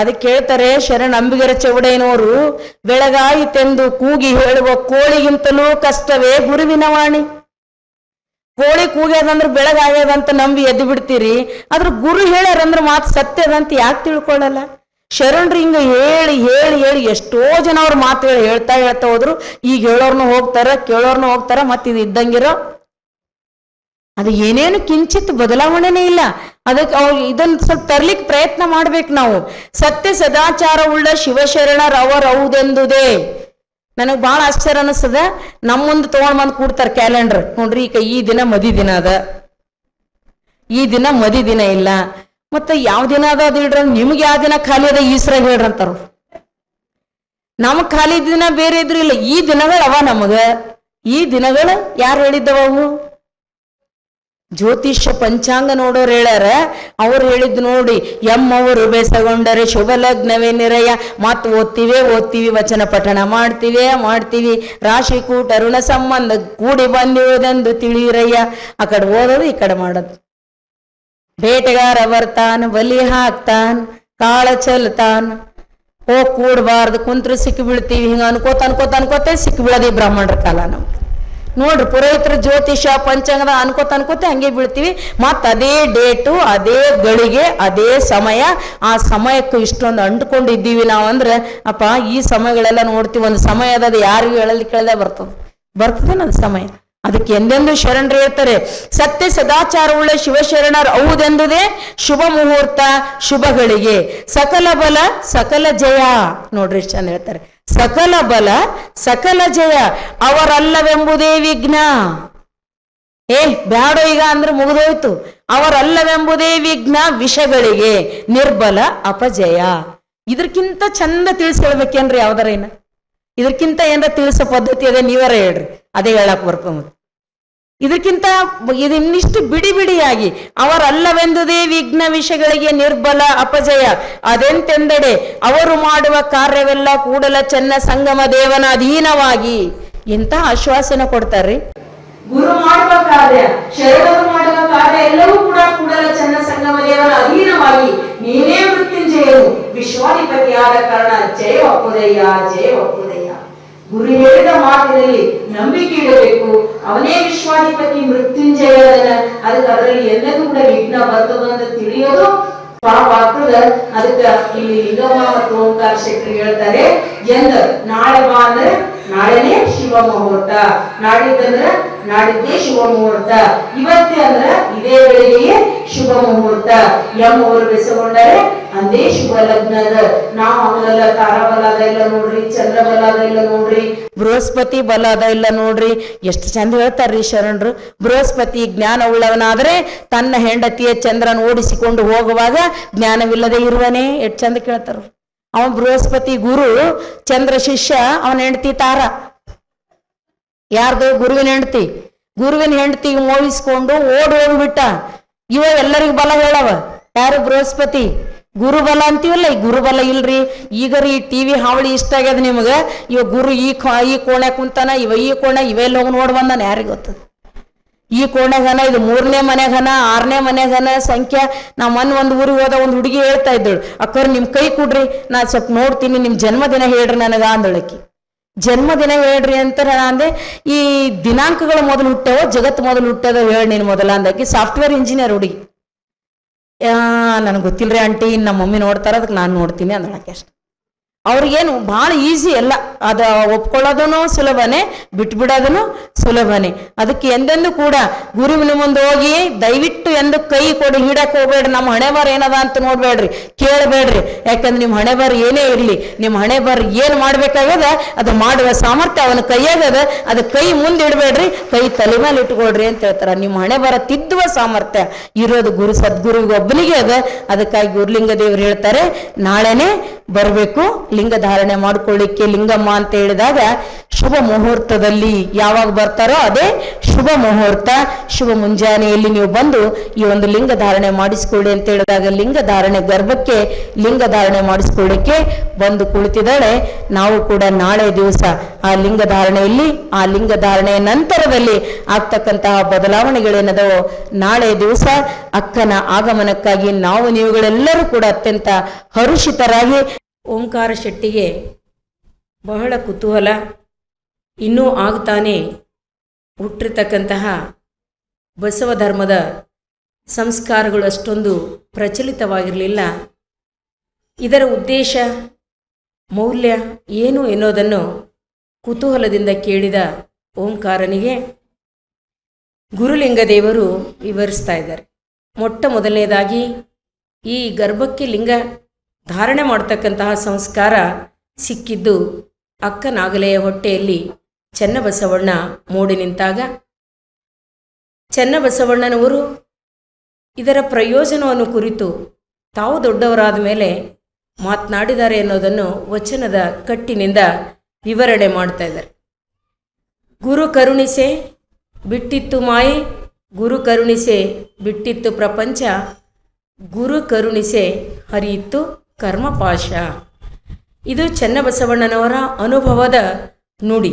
ಅದಕ್ಕೆ ಕೇಳ್ತಾರೆ ಶರಣ ಅಂಬಿಗರ ಚೌಡಯ್ಯನವರು, ಬೆಳಗಾಯಿತೆಂದು ಕೂಗಿ ಹೇಳುವ ಕೋಳಿಗಿಂತಲೂ ಕಷ್ಟವೇ ಗುರುವಿನ ವಾಣಿ. ಕೋಳಿ ಕೂಗ್ಯದಂದ್ರೆ ಬೆಳಗಾಗ್ಯದಂತ ನಂಬಿ ಎದ್ದು ಬಿಡ್ತೀರಿ. ಆದ್ರೆ ಗುರು ಹೇಳ್ಯಾರಂದ್ರೆ ಮಾತು ಸತ್ಯದಂತ ಯಾಕೆ ತಿಳ್ಕೊಳ್ಳಲ್ಲ? ಶರಣರು ಹಿಂಗ ಹೇಳಿ ಎಷ್ಟೋ ಜನ ಅವ್ರ ಮಾತು ಹೇಳ್ತಾ ಹೋದ್ರು. ಈಗ ಹೇಳೋರ್ನು ಹೋಗ್ತಾರ, ಕೇಳೋರ್ನು ಹೋಗ್ತಾರ. ಮತ್ತೆ ಇದು ಇದ್ದಂಗಿರೋ ಅದು ಏನೇನು ಕಿಂಚಿತ್ ಬದಲಾವಣೆನೇ ಇಲ್ಲ. ಅದಕ್ಕೆ ಅವ್ರು ಇದನ್ನ ಸ್ವಲ್ಪ ತರ್ಲಿಕ್ಕೆ ಪ್ರಯತ್ನ ಮಾಡ್ಬೇಕು ನಾವು. ಸತ್ಯ ಸದಾಚಾರ ಉಳ್ಳ ಶಿವಶರಣರ್ ಅವರವುದೆಂದುದೇ. ನನಗೆ ಬಹಳ ಆಶ್ಚರ್ಯ ಅನಿಸ್ತದ. ನಮ್ಮ ಮುಂದೆ ತಗೊಂಡ್ ಬಂದು ಕೂಡ್ತಾರೆ ಕ್ಯಾಲೆಂಡರ್. ನೋಡ್ರಿ, ಈಗ ಈ ದಿನ ಮದಿ ದಿನ ಅದ, ಈ ದಿನ ಮದಿ ದಿನ ಇಲ್ಲ. ಮತ್ತೆ ಯಾವ ದಿನ ಅದ ಅದು ಇಡ್ರ, ನಿಮ್ಗೆ ಯಾವ ದಿನ ಖಾಲಿ ಅದ ಈಸ್ರಾಗ ಹೇಳ್ರಂತಾರ. ನಮಗ್ ಖಾಲಿ ದಿನ ಬೇರೆ ಇದ್ರು ಇಲ್ಲ. ಈ ದಿನಗಳು ಅವ ನಮಗ. ಈ ದಿನಗಳು ಯಾರು ಹೇಳಿದ್ದವ? ಅವು ಜ್ಯೋತಿಷ್ಯ ಪಂಚಾಂಗ ನೋಡೋರು ಹೇಳ್ಯಾರ. ಅವ್ರು ಹೇಳಿದ್ ನೋಡಿ, ಎಮ್ಮವರು ಬೇಸಗೊಂಡರೆ ಶುಭ ಲಗ್ನವೇ ನಿರಯ. ಮಾತು ಓದ್ತೀವಿ, ವಚನ ಪಠಣ ಮಾಡ್ತೀವಿ. ರಾಶಿ ಕೂಟ ಋಣ ಸಂಬಂಧ ಕೂಡಿ ಬಂದಿರುವುದೆಂದು ತಿಳಿರಯ್ಯ. ಆ ಕಡೆ ಓದೋದು, ಈ ಕಡೆ ಮಾಡೋದು. ಬೇಟೆಗಾರ ಬರ್ತಾನ, ಬಲಿ ಹಾಕ್ತಾನ, ಕಾಳ ಚೆಲ್ತಾನ, ಕೂಡಬಾರ್ದು, ಕುಂತ್ರೆ ಸಿಕ್ಕಿ ಬೀಳ್ತೀವಿ, ಹಿಂಗೆ ಅನ್ಕೋತೆ ಸಿಕ್ಕಿ ಬೀಳೋದು ಈ ಬ್ರಾಹ್ಮಣರ ಕಾಲ ನಮ್ಗೆ. ನೋಡ್ರಿ, ಪುರೋಹಿತರ ಜ್ಯೋತಿಷ ಪಂಚಾಂಗದ ಅನ್ಕೋತೆ ಹಂಗೆ ಬೀಳ್ತೀವಿ. ಮತ್ತು ಅದೇ ಡೇಟು, ಅದೇ ಗಳಿಗೆ, ಅದೇ ಸಮಯ, ಆ ಸಮಯಕ್ಕೂ ಇಷ್ಟೊಂದು ಅಂಟ್ಕೊಂಡಿದ್ದೀವಿ ನಾವು. ಅಂದ್ರೆ ಅಪ್ಪ ಈ ಸಮಯಗಳೆಲ್ಲ ನೋಡ್ತೀವಿ, ಒಂದು ಸಮಯ ಅದ, ಯಾರಿಗೂ ಹೇಳಲಿ ಕೇಳದೆ ಬರ್ತದೆ ನನ್ನ ಸಮಯ. ಅದಕ್ಕೆ ಎಂದೆಂದು ಶರಣರು ಹೇಳ್ತಾರೆ, ಸತ್ಯ ಸದಾಚಾರವುಳ್ಳ ಶಿವಶರಣರು ಹೌದೆಂದುದೇ ಶುಭ ಮುಹೂರ್ತ ಶುಭಗಳಿಗೆ, ಸಕಲ ಬಲ ಸಕಲ ಜಯ. ನೋಡ್ರಿ ಎಷ್ಟು ಚಂದ ಹೇಳ್ತಾರೆ, ಸಕಲ ಬಲ ಸಕಲ ಜಯ, ಅವರಲ್ಲವೆಂಬುದೇ ವಿಘ್ನ. ಬ್ಯಾಡೋ ಈಗ ಅಂದ್ರೆ ಮುಗಿದೋಯ್ತು. ಅವರಲ್ಲವೆಂಬುದೇ ವಿಘ್ನ ವಿಷಗಳಿಗೆ, ನಿರ್ಬಲ ಅಪಜಯ. ಇದಕ್ಕಿಂತ ಚಂದ ತಿಳಿಸಿ ಹೇಳ್ಬೇಕೇನ್ರಿ ಯಾವ್ದಾರ ಏನ? ಇದಕ್ಕಿಂತ ಏನಾರ ತಿಳಿಸೋ ಪದ್ಧತಿ ಅದೇ, ನೀವರ ಹೇಳ್ರಿ, ಅದೇ ಹೇಳಕ್ ಬರ್ತ. ಇದಕ್ಕಿಂತ ಇನ್ನಿಷ್ಟು ಬಿಡಿ ಬಿಡಿಯಾಗಿ, ಅವರಲ್ಲವೆಂದುದೇ ವಿಘ್ನ ವಿಷಯಗಳಿಗೆ, ನಿರ್ಬಲ ಅಪಜಯ. ಅದೆಂತೆಂದೆಡೆ ಅವರು ಮಾಡುವ ಕಾರ್ಯವೆಲ್ಲ ಕೂಡಲ ಚೆನ್ನ ಸಂಗಮ ದೇವನ ಅಧೀನವಾಗಿ. ಎಂತ ಆಶ್ವಾಸನ ಕೊಡ್ತಾರ್ರಿ. ಗುರು ಮಾಡುವ ಕಾರ್ಯ, ಶರಣರು ಮಾಡುವ ಕಾರ್ಯ ಎಲ್ಲವೂ ಕೂಡ ಕೂಡಲ ಚೆನ್ನ ಸಂಗಮ ದೇವನ ಅಧೀನವಾಗಿ, ನೀನೇ ಮೃತ್ಯುಂಜಯನು ವಿಶ್ವಾಧಿಪತಿಯಾದ ಕಾರಣ ಜಯ ಒಪ್ಪುದಯ್ಯ, ಜಯ ಒಪ್ಪುದಯ್ಯ. ಗುರು ಹೇಳಿದ ಮಾತಿನಲ್ಲಿ ನಂಬಿಕೆ ಇಡಬೇಕು. ಅವನೇ ವಿಶ್ವಾಧಿಪತಿ, ಮೃತ್ಯುಂಜಯ. ಅದಕ್ಕೆ ಅದರಲ್ಲಿ ಎಲ್ಲದೂ ಕೂಡ ವಿಘ್ನ ಬರ್ತದಂತ ತಿಳಿಯೋದು ಪಾಪ ಆಗ್ತದ. ಅದಕ್ಕೆ ಇಲ್ಲಿ ಲಿಂಗಮ್ಮ ಮತ್ತು ಓಂಕಾರ ಶೆಟ್ಟಿ ಹೇಳ್ತಾರೆ, ನಾಳೆ ಬಾ ಅಂದ್ರೆ ನಾಳೆನೇ ಶಿವ ಮುಹೂರ್ತ, ನಾಡಿದ್ದಂದ್ರ ನಾಡಿದ್ದೇ ಶುಭ ಮುಹೂರ್ತ, ಇವತ್ತೇ ಅಂದ್ರ ಇದೇ ವೇಳೆಗೆ ಶುಭ ಮುಹೂರ್ತ. ಎಮ್ಮವರು ಬೆಸಗೊಂಡರೆ ಅಂದೇ ಶುಭ ಲಗ್ನದ. ನಾವು ಹಂಗಲ್ಲ, ತಾರಾ ಬಲ ಅದ ಇಲ್ಲ ನೋಡ್ರಿ, ಚಂದ್ರ ಬಲ ಅದ ಇಲ್ಲ ನೋಡ್ರಿ, ಬೃಹಸ್ಪತಿ ಬಲ ಅದ ಇಲ್ಲ ನೋಡ್ರಿ. ಎಷ್ಟು ಚಂದ ಹೇಳ್ತಾರ್ರಿ ಶರಣರು. ಬೃಹಸ್ಪತಿ ಜ್ಞಾನ ಉಳ್ಳವನಾದ್ರೆ ತನ್ನ ಹೆಂಡತಿಯ ಚಂದ್ರನ ಓಡಿಸಿಕೊಂಡು ಹೋಗುವಾಗ ಜ್ಞಾನವಿಲ್ಲದೆ ಇರುವನೇ. ಎಷ್ಟು ಚಂದ ಕೇಳ್ತಾರ. ಅವನ್ ಬೃಹಸ್ಪತಿ ಗುರು, ಚಂದ್ರ ಶಿಷ್ಯ, ಅವನ ಹೆಂಡತಿ ತಾರ. ಯಾರ್ದು? ಗುರುವಿನ ಹೆಂಡತಿ. ಗುರುವಿನ ಹೆಂಡತಿಗೆ ಮೋಹಿಸ್ಕೊಂಡು ಹೋಗ್ಬಿಟ್ಟ. ಇವ ಎಲ್ಲರಿಗೂ ಬಲ ಹೇಳವ. ಯಾರು? ಬೃಹಸ್ಪತಿ. ಗುರುಬಲ ಅಂತೀವಲ್ಲ, ಈ ಗುರುಬಲ ಇಲ್ರಿ. ಈಗರಿ ಈ ಟಿವಿ ಹಾವಳಿ ಇಷ್ಟ ಆಗ್ಯದ ನಿಮಗ. ಇವ ಗುರು ಈ ಕೋಣೆ ಕುಂತಾನ, ಇವ ಈ ಕೋಣೆ, ಇವೆಲ್ಲ ಹೋಗಿ ನೋಡಿ ಬಂದಾನ, ಯಾರಿಗೆ ಗೊತ್ತದ? ಈ ಕೋಣೆಗನ, ಇದು 3ನೇ ಮನೆಗನ, 6ನೇ ಮನೆಗನ ಸಂಖ್ಯೆ. ನಾ ಒಂದು ಊರಿಗೆ ಹೋದ, ಒಂದು ಹುಡುಗಿ ಹೇಳ್ತಾ ಇದ್ದಳು, ಅಕ್ಕರ್ ನಿಮ್ ಕೈ ಕೊಡ್ರಿ, ನಾ ಸ್ವಲ್ಪ ನೋಡ್ತೀನಿ, ನಿಮ್ ಜನ್ಮದಿನ ಹೇಳ್ರಿ ನನಗ ಅಂದಳಕಿ. ಜನ್ಮದಿನ ಹೇಳ್ರಿ ಅಂತ ಅಂದೆ. ಈ ದಿನಾಂಕಗಳ ಮೊದಲು ಹುಟ್ಟವ, ಜಗತ್ತು ಮೊದಲು ಹುಟ್ಟದ ಹೇಳಿ ನೀನು ಮೊದಲ ಅಂದಾಕಿ. ಸಾಫ್ಟ್ವೇರ್ ಇಂಜಿನಿಯರ್ ಹುಡುಗಿ. ನನಗೆ ಗೊತ್ತಿಲ್ರಿ ಆಂಟಿ, ನಮ್ಮ ಮಮ್ಮಿ ನೋಡ್ತಾರ, ಅದಕ್ಕೆ ನಾನು ನೋಡ್ತೀನಿ ಅಂದಳಕ್ಕೆ. ಅಷ್ಟು ಅವ್ರಿಗೇನು ಭಾಳ ಈಸಿ ಎಲ್ಲ. ಅದ ಒಪ್ಕೊಳ್ಳೋದೂ ಸುಲಭನೇ, ಬಿಟ್ಬಿಡೋದೂ ಸುಲಭನೇ. ಅದಕ್ಕೆ ಎಂದೆಂದು ಕೂಡ ಗುರುವಿನ ಮುಂದೆ ಹೋಗಿ ದಯವಿಟ್ಟು ಎಂದು ಕೈ ಕೊಡಿ ಹಿಡಕ್ಕೆ ಹೋಗ್ಬೇಡ್ರಿ. ನಮ್ಮ ಹಣೆ ಬಾರ ಏನದ ಅಂತ ನೋಡ್ಬೇಡ್ರಿ, ಕೇಳಬೇಡ್ರಿ. ಯಾಕಂದ್ರೆ ನಿಮ್ಮ ಹಣೆ ಬಾರ ಏನೇ ಇರಲಿ, ನಿಮ್ಮ ಹಣೆ ಬಾರ ಏನು ಮಾಡ್ಬೇಕಾಗದ ಅದು ಮಾಡುವ ಸಾಮರ್ಥ್ಯ ಅವನ ಕೈಯಾಗದ. ಅದು ಕೈ ಮುಂದೆ ಇಡಬೇಡ್ರಿ, ಕೈ ತಲೆ ಮೇಲೆ ಇಟ್ಕೊಳ್ರಿ ಅಂತ ಹೇಳ್ತಾರ. ನಿಮ್ಮ ಹಣೆ ಬಾರ ತಿದ್ದುವ ಸಾಮರ್ಥ್ಯ ಇರೋದು ಗುರು ಸದ್ಗುರುವಿಗೆ ಒಬ್ಬನಿಗೆ ಅದ. ಅದಕ್ಕಾಗಿ ಗುರುಲಿಂಗ ದೇವರು ಹೇಳ್ತಾರೆ, ನಾಳೆನೇ ಬರಬೇಕು ಲಿಂಗ ಧಾರಣೆ ಮಾಡ್ಕೊಳ್ಳಿಕ್ಕೆ. ಲಿಂಗಮ್ಮ ಅಂತ ಹೇಳಿದಾಗ ಶುಭ ಮುಹೂರ್ತದಲ್ಲಿ ಯಾವಾಗ ಬರ್ತಾರೋ ಅದೇ ಶುಭ ಮುಹೂರ್ತ. ಶುಭ ಮುಂಜಾನೆಯಲ್ಲಿ ನೀವು ಬಂದು ಈ ಒಂದು ಲಿಂಗ ಧಾರಣೆ ಮಾಡಿಸ್ಕೊಳ್ಳಿ ಅಂತ ಹೇಳಿದಾಗ, ಲಿಂಗ ಧಾರಣೆ ಗರ್ಭಕ್ಕೆ ಲಿಂಗ ಧಾರಣೆ ಮಾಡಿಸ್ಕೊಳ್ಳಿಕ್ಕೆ ಬಂದು ಕುಳಿತಿದ್ದಾಳೆ. ನಾವು ಕೂಡ ನಾಳೆ ದಿವಸ ಆ ಲಿಂಗ ಧಾರಣೆಯಲ್ಲಿ, ಆ ಲಿಂಗ ಧಾರಣೆಯ ನಂತರದಲ್ಲಿ ಆಗ್ತಕ್ಕಂತಹ ಬದಲಾವಣೆಗಳೇನದವೋ ನಾಳೆ ದಿವಸ ಅಕ್ಕನ ಆಗಮನಕ್ಕಾಗಿ ನಾವು ನೀವುಗಳೆಲ್ಲರೂ ಕೂಡ ಅತ್ಯಂತ ಹರುಷಿತರಾಗಿ. ಓಂಕಾರ ಶೆಟ್ಟಿಗೆ ಬಹಳ ಕುತೂಹಲ. ಇನ್ನೂ ಆಗ್ತಾನೆ ಹುಟ್ಟಿರ್ತಕ್ಕಂತಹ ಬಸವ ಧರ್ಮದ ಸಂಸ್ಕಾರಗಳು ಅಷ್ಟೊಂದು ಪ್ರಚಲಿತವಾಗಿರಲಿಲ್ಲ. ಇದರ ಉದ್ದೇಶ, ಮೌಲ್ಯ ಏನು ಎನ್ನುವುದನ್ನು ಕುತೂಹಲದಿಂದ ಕೇಳಿದ ಓಂಕಾರನಿಗೆ ಗುರುಲಿಂಗ ದೇವರು ವಿವರಿಸ್ತಾ ಇದ್ದಾರೆ. ಮೊಟ್ಟ ಮೊದಲನೇದಾಗಿ ಈ ಗರ್ಭಕ್ಕೆ ಲಿಂಗ ಧಾರಣೆ ಮಾಡ್ತಕ್ಕಂತಹ ಸಂಸ್ಕಾರ ಸಿಕ್ಕಿದ್ದು ಅಕ್ಕನಾಗಲೆಯ ಹೊಟ್ಟೆಯಲ್ಲಿ ಚನ್ನಬಸವಣ್ಣ ಮೂಡಿ ನಿಂತಾಗ. ಚನ್ನಬಸವಣ್ಣನವರು ಇದರ ಪ್ರಯೋಜನವನ್ನು ಕುರಿತು ತಾವು ದೊಡ್ಡವರಾದ ಮೇಲೆ ಮಾತನಾಡಿದ್ದಾರೆ ಅನ್ನೋದನ್ನು ವಚನದ ಕಟ್ಟಿನಿಂದ ವಿವರಣೆ ಮಾಡ್ತಾ ಇದ್ದಾರೆ. ಗುರು ಕರುಣಿಸೆ ಬಿಟ್ಟಿತ್ತು ಮಾಯೆ, ಗುರು ಕರುಣಿಸೆ ಬಿಟ್ಟಿತ್ತು ಪ್ರಪಂಚ, ಗುರು ಕರುಣಿಸೆ ಹರಿಯಿತ್ತು ಕರ್ಮಪಾಶ. ಇದು ಚನ್ನಬಸವಣ್ಣನವರ ಅನುಭವದ ನುಡಿ.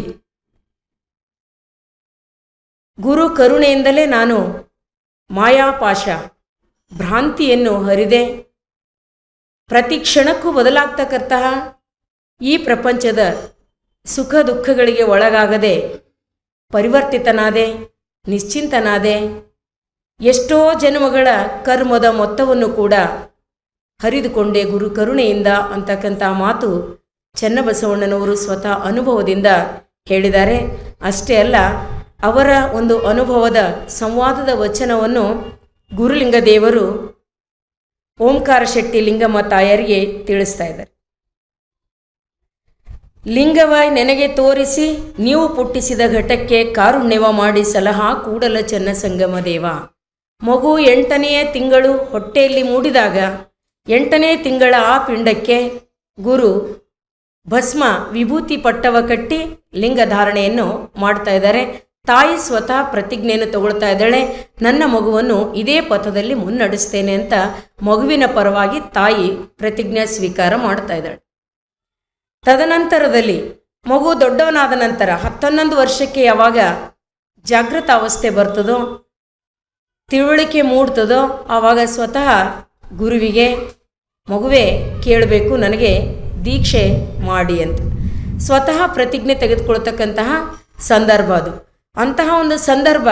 ಗುರು ಕರುಣೆಯಿಂದಲೇ ನಾನು ಮಾಯಾಪಾಶ ಭ್ರಾಂತಿಯನ್ನು ಹರಿದೆ. ಪ್ರತಿ ಕ್ಷಣಕ್ಕೂ ಬದಲಾಗ್ತಕ್ಕಂತಹ ಈ ಪ್ರಪಂಚದ ಸುಖ ದುಃಖಗಳಿಗೆ ಒಳಗಾಗದೆ ಪರಿವರ್ತಿತನಾದೆ, ನಿಶ್ಚಿಂತನಾದೆ. ಎಷ್ಟೋ ಜನ್ಮಗಳ ಕರ್ಮದ ಮೊತ್ತವನ್ನು ಕೂಡ ಹರಿದುಕೊಂಡೆ ಗುರು ಕರುಣೆಯಿಂದ ಅಂತಕ್ಕಂಥ ಮಾತು ಚನ್ನಬಸವಣ್ಣನವರು ಸ್ವತಃ ಅನುಭವದಿಂದ ಹೇಳಿದ್ದಾರೆ. ಅಷ್ಟೇ ಅಲ್ಲ, ಅವರ ಒಂದು ಅನುಭವದ ಸಂವಾದದ ವಚನವನ್ನು ಗುರುಲಿಂಗ ದೇವರು ಓಂಕಾರ ಶೆಟ್ಟಿ ಲಿಂಗಮ್ಮ ತಾಯರಿಗೆ ತಿಳಿಸ್ತಾ ಇದ್ದಾರೆ. ಲಿಂಗವಾಯ್ ನೆನಗೆ ತೋರಿಸಿ ನೀವು ಪುಟ್ಟಿಸಿದ ಘಟಕ್ಕೆ ಕಾರುಣ್ಯವ ಮಾಡಿ ಸಲಹಾ ಕೂಡಲ ಚೆನ್ನ ಸಂಗಮ ದೇವ. ಮಗು 8ನೇ ತಿಂಗಳು ಹೊಟ್ಟೆಯಲ್ಲಿ ಮೂಡಿದಾಗ 8ನೇ ತಿಂಗಳ ಆ ಪಿಂಡಕ್ಕೆ ಗುರು ಭಸ್ಮ ವಿಭೂತಿ ಪಟ್ಟವ ಕಟ್ಟಿ ಲಿಂಗಧಾರಣೆಯನ್ನು ಮಾಡ್ತಾ ಇದ್ದಾರೆ. ತಾಯಿ ಸ್ವತಃ ಪ್ರತಿಜ್ಞೆಯನ್ನು ತಗೊಳ್ತಾ ಇದ್ದಾಳೆ, ನನ್ನ ಮಗುವನ್ನು ಇದೇ ಪಥದಲ್ಲಿ ಮುನ್ನಡೆಸ್ತೇನೆ ಅಂತ ಮಗುವಿನ ಪರವಾಗಿ ತಾಯಿ ಪ್ರತಿಜ್ಞಾ ಸ್ವೀಕಾರ ಮಾಡ್ತಾ ಇದ್ದಾಳೆ. ತದನಂತರದಲ್ಲಿ ಮಗು ದೊಡ್ಡವನಾದ ನಂತರ 10-11 ವರ್ಷಕ್ಕೆ ಯಾವಾಗ ಜಾಗೃತ ಅವಸ್ಥೆ ಬರ್ತದೋ, ತಿಳುವಳಿಕೆ ಮೂಡ್ತದೋ, ಆವಾಗ ಸ್ವತಃ ಗುರುವಿಗೆ ಮಗುವೇ ಕೇಳಬೇಕು, ನನಗೆ ದೀಕ್ಷೆ ಮಾಡಿ ಅಂತ ಸ್ವತಃ ಪ್ರತಿಜ್ಞೆ ತೆಗೆದುಕೊಳ್ತಕ್ಕಂತಹ ಸಂದರ್ಭ ಅದು. ಅಂತಹ ಒಂದು ಸಂದರ್ಭ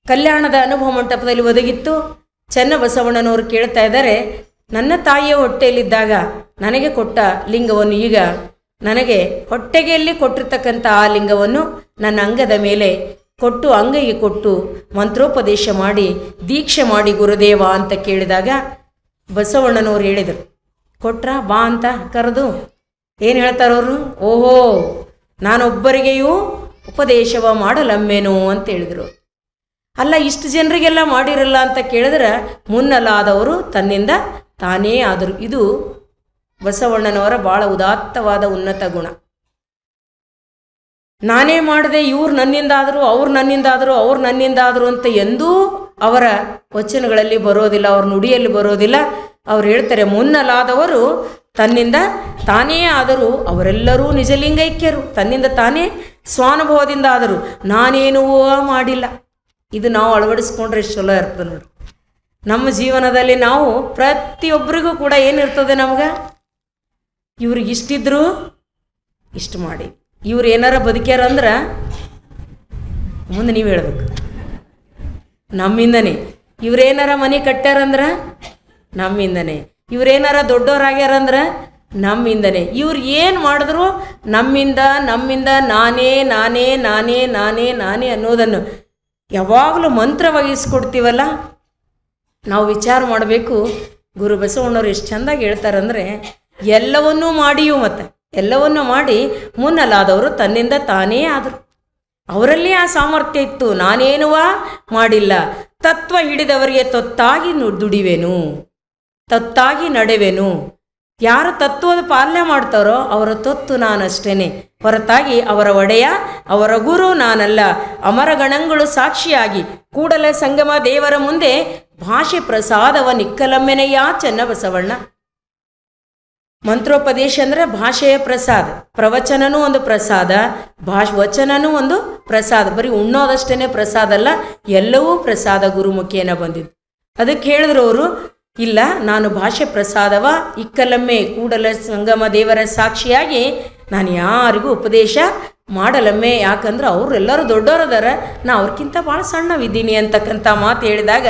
ಕಲ್ಯಾಣದ ಅನುಭವ ಮಂಟಪದಲ್ಲಿ ಒದಗಿತ್ತು. ಚನ್ನಬಸವಣ್ಣನವರು ಕೇಳ್ತಾ ಇದ್ದಾರೆ, ನನ್ನ ತಾಯಿಯ ಹೊಟ್ಟೆಯಲ್ಲಿದ್ದಾಗ ನನಗೆ ಕೊಟ್ಟ ಲಿಂಗವನ್ನು ಈಗ ನನಗೆ ಹೊಟ್ಟೆಗೆಯಲ್ಲಿ ಕೊಟ್ಟಿರ್ತಕ್ಕಂಥ ಆ ಲಿಂಗವನ್ನು ನನ್ನ ಅಂಗದ ಮೇಲೆ ಕೊಟ್ಟು ಅಂಗೈಗೆ ಕೊಟ್ಟು ಮಂತ್ರೋಪದೇಶ ಮಾಡಿ ದೀಕ್ಷೆ ಮಾಡಿ ಗುರುದೇವ ಅಂತ ಕೇಳಿದಾಗ ಬಸವಣ್ಣನವರು ಹೇಳಿದರು, ಕೊಟ್ರ ಬಾ ಅಂತ ಕರೆದು ಏನು ಹೇಳ್ತಾರವರು, ಓಹೋ ನಾನೊಬ್ಬರಿಗೆಯೂ ಉಪದೇಶವ ಮಾಡಲಮ್ಮೇನು ಅಂತ ಹೇಳಿದರು. ಅಲ್ಲ, ಇಷ್ಟು ಜನರಿಗೆಲ್ಲ ಮಾಡಿರಲ್ಲ ಅಂತ ಕೇಳಿದ್ರೆ ಮುನ್ನಲಾದವರು ತನ್ನಿಂದ ತಾನೇ ಆದರು. ಇದು ಬಸವಣ್ಣನವರ ಭಾಳ ಉದಾತ್ತವಾದ ಉನ್ನತ ಗುಣ. ನಾನೇ ಮಾಡಿದೆ, ಇವ್ರು ನನ್ನಿಂದಾದರು, ಅವ್ರು ನನ್ನಿಂದಾದರು, ಅವ್ರು ನನ್ನಿಂದಾದರು ಅಂತ ಎಂದೂ ಅವರ ವಚನಗಳಲ್ಲಿ ಬರೋದಿಲ್ಲ, ಅವ್ರ ನುಡಿಯಲ್ಲಿ ಬರೋದಿಲ್ಲ. ಅವ್ರು ಹೇಳ್ತಾರೆ, ಮುನ್ನಲಾದವರು ತನ್ನಿಂದ ತಾನೇ ಆದರೂ ಅವರೆಲ್ಲರೂ ನಿಜಲಿಂಗೈಕ್ಯರು, ತನ್ನಿಂದ ತಾನೇ ಸ್ವಾನುಭವದಿಂದ ಆದರು, ನಾನೇನೂ ಮಾಡಿಲ್ಲ. ಇದು ನಾವು ಅಳವಡಿಸ್ಕೊಂಡ್ರೆ ಚಲೋ ಇರ್ತದೆ ನೋಡಿ. ನಮ್ಮ ಜೀವನದಲ್ಲಿ ನಾವು ಪ್ರತಿಯೊಬ್ಬರಿಗೂ ಕೂಡ ಏನಿರ್ತದೆ, ನಮ್ಗೆ ಇವ್ರಿಗೆ ಇಷ್ಟಿದ್ರು ಇಷ್ಟು ಮಾಡಿ, ಇವ್ರು ಏನಾರ ಬದುಕ್ಯಾರಂದ್ರೆ ಮುಂದೆ ನೀವು ಹೇಳ್ಬೇಕು ನಮ್ಮಿಂದನೇ, ಇವ್ರೇನಾರ ಮನೆ ಕಟ್ಟ್ಯಾರಂದ್ರೆ ನಮ್ಮಿಂದನೇ, ಇವ್ರೇನಾರ ದೊಡ್ಡವರಾಗ್ಯಾರಂದ್ರೆ ನಮ್ಮಿಂದನೇ, ಇವ್ರು ಏನು ಮಾಡಿದ್ರು ನಮ್ಮಿಂದ ನಮ್ಮಿಂದ ನಾನೇ ನಾನೇ ನಾನೇ ನಾನೇ ನಾನೇ ಅನ್ನೋದನ್ನು ಯಾವಾಗಲೂ ಮಂತ್ರವಾಗಿಸ್ಕೊಡ್ತೀವಲ್ಲ. ನಾವು ವಿಚಾರ ಮಾಡಬೇಕು, ಗುರು ಬಸವಣ್ಣವ್ರು ಎಷ್ಟು ಚೆಂದಾಗಿ ಹೇಳ್ತಾರಂದರೆ, ಎಲ್ಲವನ್ನೂ ಮಾಡಿಯೂ ಮತ್ತು ಎಲ್ಲವನ್ನೂ ಮಾಡಿ ಮುನ್ನಲಾದವರು ತನ್ನಿಂದ ತಾನೇ ಆದರು. ಅವರಲ್ಲಿ ಆ ಸಾಮರ್ಥ್ಯ ಇತ್ತು, ನಾನೇನುವ ಮಾಡಿಲ್ಲ. ತತ್ವ ಹಿಡಿದವರಿಗೆ ತೊತ್ತಾಗಿ ದುಡಿವೆನು, ತೊತ್ತಾಗಿ ನಡೆವೆನು. ಯಾರು ತತ್ವದ ಪಾಲನೆ ಮಾಡ್ತಾರೋ ಅವರ ತೊತ್ತು ನಾನಷ್ಟೇನೆ, ಹೊರತಾಗಿ ಅವರ ಒಡೆಯ ಅವರ ಗುರು ನಾನಲ್ಲ. ಅಮರ ಗಣಗಳು ಸಾಕ್ಷಿಯಾಗಿ ಕೂಡಲ ಸಂಗಮ ದೇವರ ಮುಂದೆ ಭಾಷೆ ಪ್ರಸಾದವ ನಿಕ್ಕಲಮ್ಮೆನೆಯ ಚನ್ನಬಸವಣ್ಣ. ಮಂತ್ರೋಪದೇಶ ಅಂದರೆ ಭಾಷೆಯ ಪ್ರಸಾದ, ಪ್ರವಚನನೂ ಒಂದು ಪ್ರಸಾದ, ವಚನನೂ ಒಂದು ಪ್ರಸಾದ. ಬರೀ ಉಣ್ಣೋದಷ್ಟೇ ಪ್ರಸಾದ ಅಲ್ಲ, ಎಲ್ಲವೂ ಪ್ರಸಾದ ಗುರುಮುಖೇನ ಬಂದಿದ್ದು. ಅದಕ್ಕೆ ಹೇಳಿದ್ರು ಅವರು, ಇಲ್ಲ ನಾನು ಭಾಷೆ ಪ್ರಸಾದವ ಇಕ್ಕಲಮ್ಮೆ ಕೂಡಲ ಸಂಗಮ ದೇವರ ಸಾಕ್ಷಿಯಾಗಿ ನಾನು ಯಾರಿಗೂ ಉಪದೇಶ ಮಾಡಲಮ್ಮೆ, ಯಾಕಂದ್ರೆ ಅವರೆಲ್ಲರೂ ದೊಡ್ಡವರದಾರ, ನಾ ಅವ್ರಿಗಿಂತ ಭಾಳ ಸಣ್ಣವಿದ್ದೀನಿ ಅಂತಕ್ಕಂಥ ಮಾತು ಹೇಳಿದಾಗ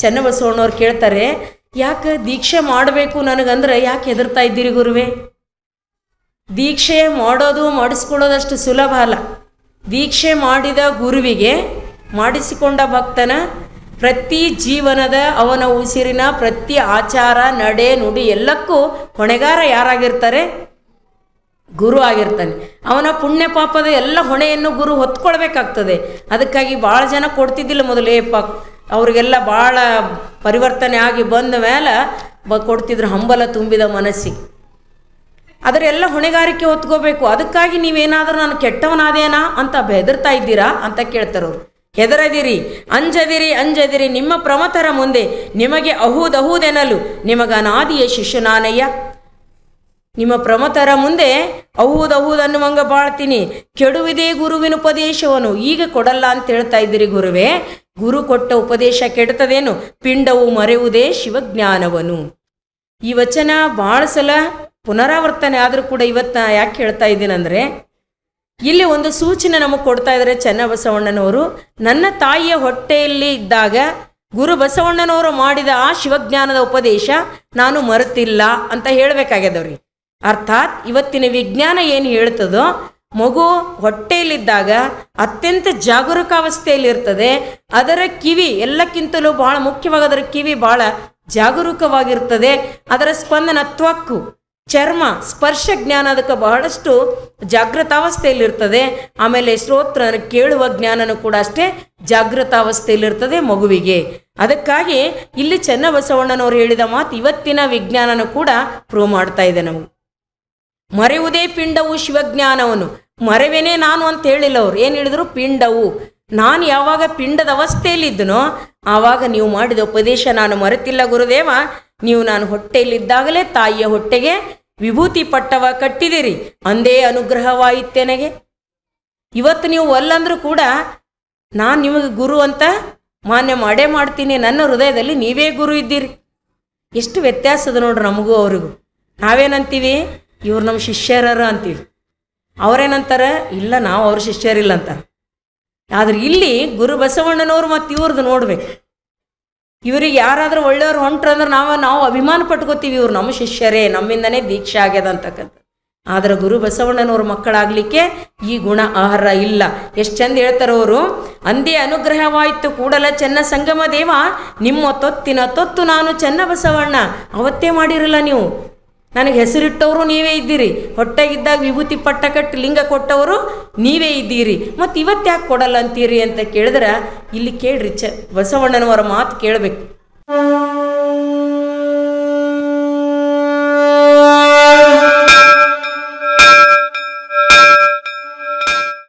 ಚನ್ನಬಸವಣ್ಣವ್ರು ಕೇಳ್ತಾರೆ, ಯಾಕೆ ದೀಕ್ಷೆ ಮಾಡಬೇಕು ನನಗಂದ್ರೆ ಯಾಕೆ ಹೆದರ್ತಾ ಇದ್ದೀರಿ ಗುರುವೇ? ದೀಕ್ಷೆ ಮಾಡೋದು ಮಾಡಿಸ್ಕೊಳ್ಳೋದಷ್ಟು ಸುಲಭ ಅಲ್ಲ. ದೀಕ್ಷೆ ಮಾಡಿದ ಗುರುವಿಗೆ ಮಾಡಿಸಿಕೊಂಡ ಭಕ್ತನ ಪ್ರತಿ ಜೀವನದ ಅವನ ಉಸಿರಿನ ಪ್ರತಿ ಆಚಾರ ನಡೆ ನುಡಿ ಎಲ್ಲಕ್ಕೂ ಹೊಣೆಗಾರ ಯಾರಾಗಿರ್ತಾರೆ? ಗುರು ಆಗಿರ್ತಾನೆ. ಅವನ ಪುಣ್ಯ ಪಾಪದ ಎಲ್ಲ ಹೊಣೆಯನ್ನು ಗುರು ಹೊತ್ಕೊಳ್ಬೇಕಾಗ್ತದೆ. ಅದಕ್ಕಾಗಿ ಭಾಳ ಜನ ಕೊಡ್ತಿದ್ದಿಲ್ಲ ಮೊದಲೇ ಅವ್ರಿಗೆಲ್ಲ ಭಾಳ ಪರಿವರ್ತನೆ ಆಗಿ ಬಂದ ಮೇಲೆ ಕೊಡ್ತಿದ್ರು ಹಂಬಲ ತುಂಬಿದ ಮನಸ್ಸಿಗೆ. ಅದರೆಲ್ಲ ಹೊಣೆಗಾರಿಕೆ ಹೊತ್ಕೋಬೇಕು. ಅದಕ್ಕಾಗಿ ನೀವೇನಾದರೂ ನಾನು ಕೆಟ್ಟವನಾದೇನಾ ಅಂತ ಹೆದರ್ತಾ ಇದ್ದೀರಾ ಅಂತ ಕೇಳ್ತಾರವ್ರು. ಹೆದರದಿರಿ, ಅಂಜದಿರಿ, ಅಂಜದಿರಿ, ನಿಮ್ಮ ಪ್ರಮಥರ ಮುಂದೆ ನಿಮಗೆ ಅಹೂದೆನಲು ನಿಮಗನಾದಿಯ ಶಿಷ್ಯನಾನಯ್ಯ. ನಿಮ್ಮ ಪ್ರಮಥರ ಮುಂದೆ ಅಹೂದನ್ನುವಂಗ ಬಾಳ್ತೀನಿ, ಕೆಡುವಿದೇ ಗುರುವಿನ ಉಪದೇಶವನು ಈಗ ಕೊಡಲ್ಲ ಅಂತ ಹೇಳ್ತಾ ಇದ್ದೀರಿ ಗುರುವೇ. ಗುರು ಕೊಟ್ಟ ಉಪದೇಶ ಕೆಡ್ತದೇನು? ಪಿಂಡವು ಮರೆಯುವುದೇ ಶಿವಜ್ಞಾನವನು. ಈ ವಚನ ಭಾಳ ಸಲ ಪುನರಾವರ್ತನೆ ಆದರೂ ಕೂಡ ಇವತ್ತು ಯಾಕೆ ಹೇಳ್ತಾ ಇದ್ದೀನಂದರೆ, ಇಲ್ಲಿ ಒಂದು ಸೂಚನೆ ನಮಗೆ ಕೊಡ್ತಾ ಇದ್ದಾರೆ ಚನ್ನಬಸವಣ್ಣನವರು. ನನ್ನ ತಾಯಿಯ ಹೊಟ್ಟೆಯಲ್ಲಿ ಇದ್ದಾಗ ಗುರು ಬಸವಣ್ಣನವರು ಮಾಡಿದ ಆ ಶಿವಜ್ಞಾನದ ಉಪದೇಶ ನಾನು ಮರೆತಿಲ್ಲ ಅಂತ ಹೇಳಬೇಕಾಗ್ಯದವ್ರಿ. ಅರ್ಥಾತ್ ಇವತ್ತಿನ ವಿಜ್ಞಾನ ಏನು ಹೇಳ್ತದೋ, ಮಗು ಹೊಟ್ಟೆಯಲ್ಲಿದ್ದಾಗ ಅತ್ಯಂತ ಜಾಗರೂಕಾವಸ್ಥೆಯಲ್ಲಿರ್ತದೆ. ಅದರ ಕಿವಿ ಎಲ್ಲಕ್ಕಿಂತಲೂ ಬಹಳ ಮುಖ್ಯವಾಗಿ ಅದರ ಕಿವಿ ಬಹಳ ಜಾಗರೂಕವಾಗಿರ್ತದೆ. ಅದರ ಸ್ಪಂದನ, ತ್ವಕ್ಕು, ಚರ್ಮ, ಸ್ಪರ್ಶ ಜ್ಞಾನ ಅದಕ್ಕೆ ಬಹಳಷ್ಟು ಜಾಗೃತಾವಸ್ಥೆಯಲ್ಲಿರ್ತದೆ. ಆಮೇಲೆ ಶ್ರೋತ್ರ ಕೇಳುವ ಜ್ಞಾನನೂ ಕೂಡ ಅಷ್ಟೇ ಜಾಗೃತಾವಸ್ಥೆಯಲ್ಲಿರ್ತದೆ ಮಗುವಿಗೆ. ಅದಕ್ಕಾಗಿ ಇಲ್ಲಿ ಚನ್ನಬಸವಣ್ಣನವರು ಹೇಳಿದ ಮಾತು ಇವತ್ತಿನ ವಿಜ್ಞಾನನೂ ಕೂಡ ಪ್ರೂವ್ ಮಾಡ್ತಾ ಇದೆ ನಮಗೆ. ಮರೆಯುವುದೇ ಪಿಂಡವು ಶಿವಜ್ಞಾನವನ್ನು. ಮರೆವೇನೇ ನಾನು ಅಂತ ಹೇಳಿಲ್ಲ ಅವ್ರು. ಏನು ಹೇಳಿದ್ರು? ಪಿಂಡವು. ನಾನು ಯಾವಾಗ ಪಿಂಡದ ಅವಸ್ಥೆಯಲ್ಲಿದ್ದನೋ ಆವಾಗ ನೀವು ಮಾಡಿದ ಉಪದೇಶ ನಾನು ಮರೆತಿಲ್ಲ ಗುರುದೇವ. ನೀವು ನಾನು ಹೊಟ್ಟೆಯಲ್ಲಿದ್ದಾಗಲೇ ತಾಯಿಯ ಹೊಟ್ಟೆಗೆ ವಿಭೂತಿ ಪಟ್ಟವ ಕಟ್ಟಿದಿರಿ, ಅಂದೇ ಅನುಗ್ರಹವಾಯಿತೆನಗೆ. ಇವತ್ತು ನೀವು ಒಲ್ಲಂದ್ರೂ ಕೂಡ ನಾನು ನಿಮಗೆ ಗುರು ಅಂತ ಮಾನ್ಯ ಮಾಡೇ ಮಾಡ್ತೀನಿ. ನನ್ನ ಹೃದಯದಲ್ಲಿ ನೀವೇ ಗುರು ಇದ್ದೀರಿ. ಎಷ್ಟು ವ್ಯತ್ಯಾಸದ ನೋಡ್ರಿ ನಮಗೂ ಅವ್ರಿಗೂ. ನಾವೇನಂತೀವಿ? ಇವ್ರು ನಮ್ಮ ಶಿಷ್ಯರರು ಅಂತೀವಿ. ಅವರೇನಂತಾರೆ? ಇಲ್ಲ, ನಾವು ಅವ್ರ ಶಿಷ್ಯರಿಲ್ಲ ಅಂತಾರೆ. ಆದ್ರೆ ಇಲ್ಲಿ ಗುರು ಬಸವಣ್ಣನವರು ಮತ್ತು ಇವ್ರದ್ದು ನೋಡ್ಬೇಕು. ಇವ್ರಿಗೆ ಯಾರಾದರೂ ಒಳ್ಳೆಯವ್ರು ಹೊಂಟ್ರು ಅಂದ್ರೆ ನಾವು ಅಭಿಮಾನ ಪಟ್ಕೋತೀವಿ, ಇವ್ರು ನಮ್ಮ ಶಿಷ್ಯರೇ, ನಮ್ಮಿಂದನೇ ದೀಕ್ಷೆ ಆಗ್ಯದ ಅಂತಕ್ಕಂಥ. ಆದರೆ ಗುರು ಬಸವಣ್ಣನವ್ರ ಮಕ್ಕಳಾಗಲಿಕ್ಕೆ ಈ ಗುಣ ಆಹಾರ ಇಲ್ಲ. ಎಷ್ಟು ಚಂದ ಹೇಳ್ತಾರೆ ಅವರು. ಅಂದೇ ಅನುಗ್ರಹವಾಯಿತು ಕೂಡಲ ಚೆನ್ನ ಸಂಗಮ ದೇವ, ನಿಮ್ಮ ತೊತ್ತಿನ ತೊತ್ತು ನಾನು ಚೆನ್ನ ಬಸವಣ್ಣ. ಅವತ್ತೇ ಮಾಡಿರಲ್ಲ ನೀವು. ನನಗೆ ಹೆಸರಿಟ್ಟವರು ನೀವೇ ಇದ್ದೀರಿ. ಹೊಟ್ಟೆಗಿದ್ದಾಗ ವಿಭೂತಿ ಪಟ್ಟ ಕಟ್ಟಿ ಲಿಂಗ ಕೊಟ್ಟವರು ನೀವೇ ಇದ್ದೀರಿ. ಮತ್ತು ಇವತ್ತು ಯಾಕೆ ಕೊಡಲ್ಲ ಅಂತೀರಿ ಅಂತ ಕೇಳಿದ್ರೆ, ಇಲ್ಲಿ ಕೇಳ್ರಿ, ಬಸವಣ್ಣನವರ ಮಾತು ಕೇಳಬೇಕು.